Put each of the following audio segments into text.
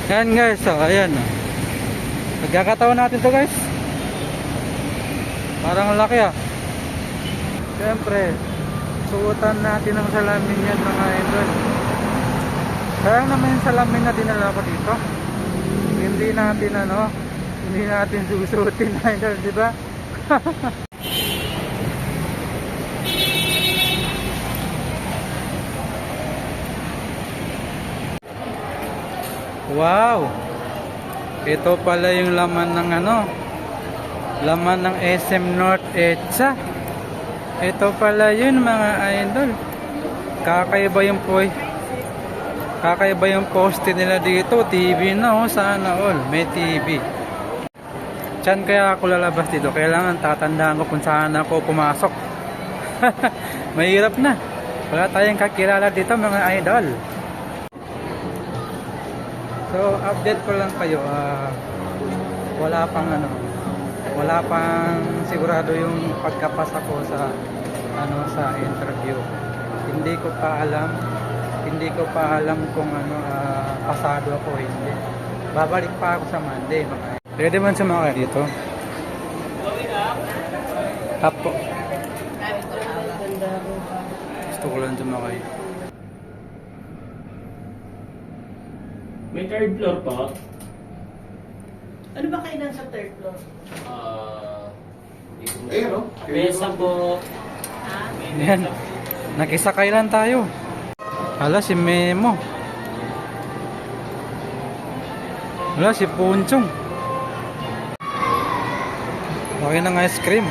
Yan guys, so ayan. Pagkakataon natin to guys. Parang laki ah. Siyempre, suotan natin ang salamin yan mga idol. Sayang naman yung salamin na dinala ko dito. Hindi natin susuotin idol, di ba? Wow! Ito pala yung laman ng laman ng SM North EDSA. Ito pala yun mga idol. Kakaiba yung poste nila dito. TV na sana all. May TV. Diyan kaya ako lalabas dito. Kailangan tatandaan ko kung saan ako pumasok. Mahirap na. Wala tayong kakilala dito mga idol. So update ko lang kayo. Wala pang sigurado yung pagkapasa ko sa interview. Hindi ko pa alam kung pasado ako hindi. Babalik pa ako sa Monday mga. Pwede man sumakay dito. Apo. Gusto ko lang sumakay. May third floor po. Ano ba kainan sa third floor? Mesa po. Ha? Yan. Nakisakay lang tayo. Hala si Memo. Hala si Punchong. Laki ng ice cream.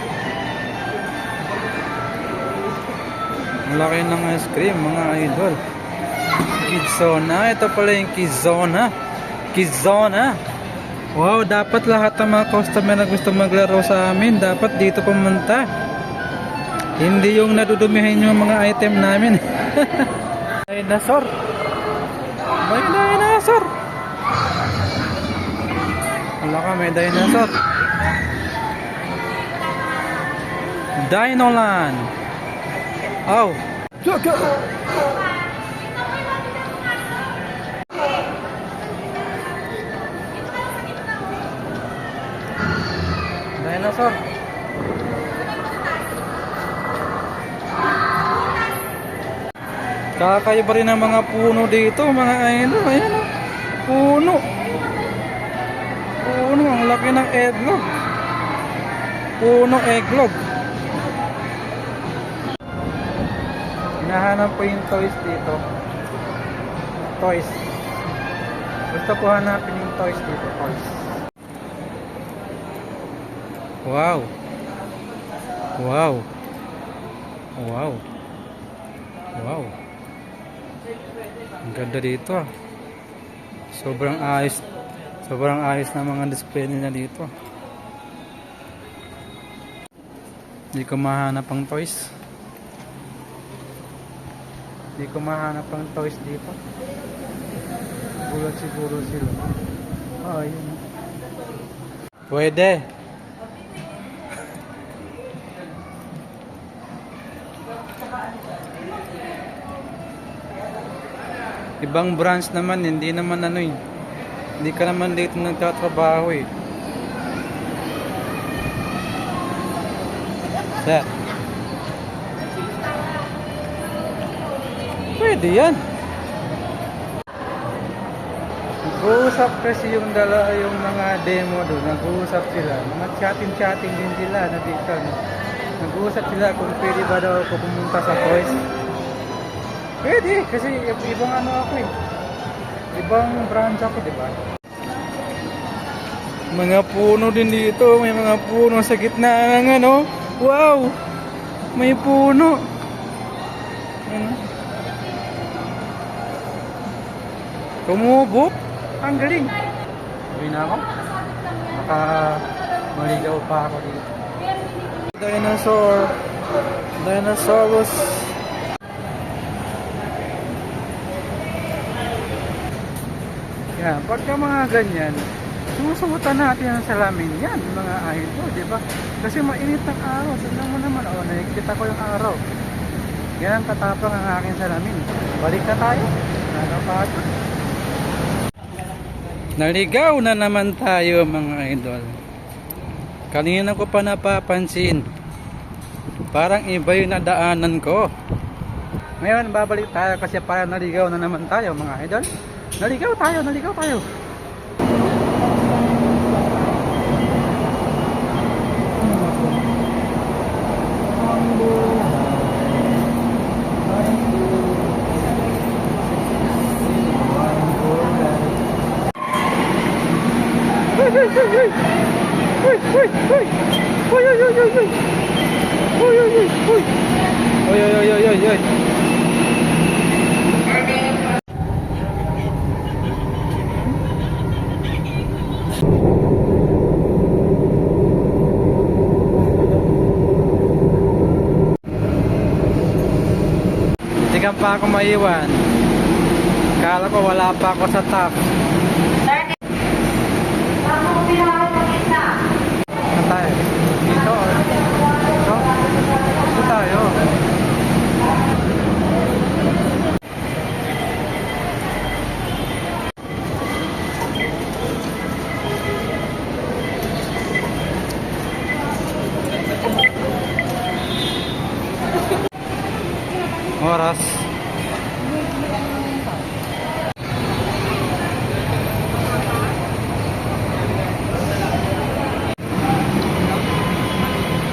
Laki ng ice cream mga idol. Kidzona. Ito pala yung Kidzona. Kidzona. Wow, dapat lahat ng mga customer na gusto maglaro sa amin, dapat dito pumunta. Hindi yung nadudumihan yung mga item namin. Dinosaur. May dinosaur. Wala ka, may dinosaur. Dinoland. Oh. Dinosaur. Kakaiba rin ang mga puno dito, mga idol. Ayan o. Puno. Puno. Ang laki ng eggnog. Puno eggnog. Hinahanap ko yung toys dito. Toys. Gusto ko hanapin yung toys dito. Toys. Wow. Wow. Wow. Wow. Ang ganda dito ah. Sobrang ayos na mga display nila dito. Hindi ko mahanap ang toys. Hindi ko mahanap ang toys dito. Gulat siguro sila. Ah, yun. Pwede. Ibang branch naman, hindi naman hindi ka naman dito nagtatrabaho eh. Sir. Pwede yan. Nag-uusap kasi yung mga demo doon, nag-uusap sila. Mga chatting din sila na dito. Nag-uusap sila kung pwede ba daw ako pumunta sa toys. Pwede, kasi ibang ako eh. Ibang branch ako, di ba? Mga puno din dito, may mga puno sa gitna ng Wow! May puno. Tumubo. Ang galing. Uwi na ako. Maligaw pa ako dito. Dinosaurus. Yan, pagka mga ganyan, susubutan natin ang salamin yan, mga idol, di ba? Kasi mainit ang araw. Tignan mo naman, nakikita ko yung araw. Yan ang katapang ang aking salamin. Balik na tayo. Nagapato. Naligaw na naman tayo mga idol. Kanina ko pa napapansin. Parang iba yung nadaanan ko. Ngayon babalik tayo kasi parang naligaw na naman tayo mga idol. Naligaw tayo, naligaw tayo. Hindi ka pa ako maiwan. Kala ko wala pa ako sa top. Saan tayo? Dito? Dito? Dito tayo. Oras.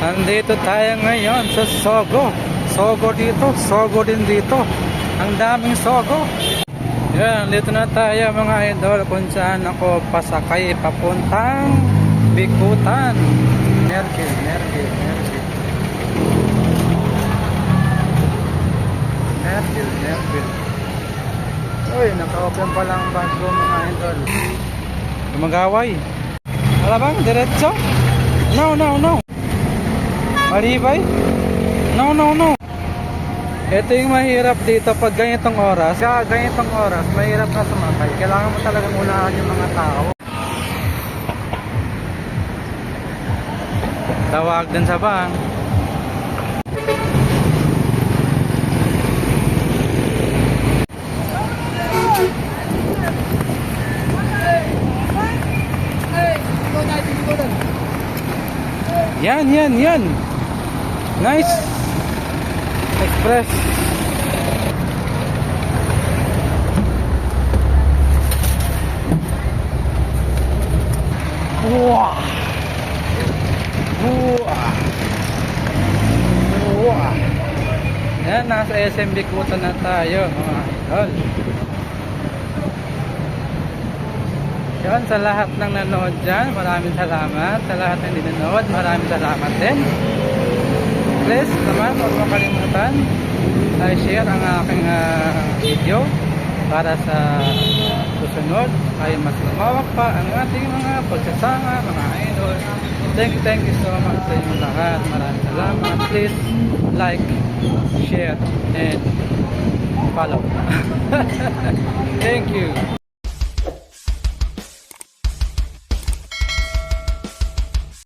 Nandito tayo ngayon sa Sogo. Sogo dito, Sogo din dito. Ang daming Sogo. Yan, dito na tayo mga idol kung saan ako pasakay papuntang Bikutan. Merkel, Merkel, Merkel. Merkel, Merkel. Uy, naka-open pa lang ang bus ko mga idol. Gumagaway. Wala bang? Diretso? No, no, no. Maribay? No, no, no. Ito yung mahirap dito pag ganitong oras. Kaya ganitong oras, mahirap na sumakay. Kailangan mo talagang unahan yung mga tao. Tawag din sa bang. Yan, yan, yan. Nice. Express. Wow. Wow. Wow. Yan, nasa SM Bikutan na tayo mga idol. Yan, sa lahat ng nanood dyan, maraming salamat. Sa lahat ng hindi nanood, maraming salamat din. Please naman, huwag mo kalimutan i-share ang aking video para sa susunod ay mas lumawak pa ang ating mga pagsasama, mga idol. Thank you so much sa inyong lahat. Maraming salamat. Please like, share, and follow. Thank you.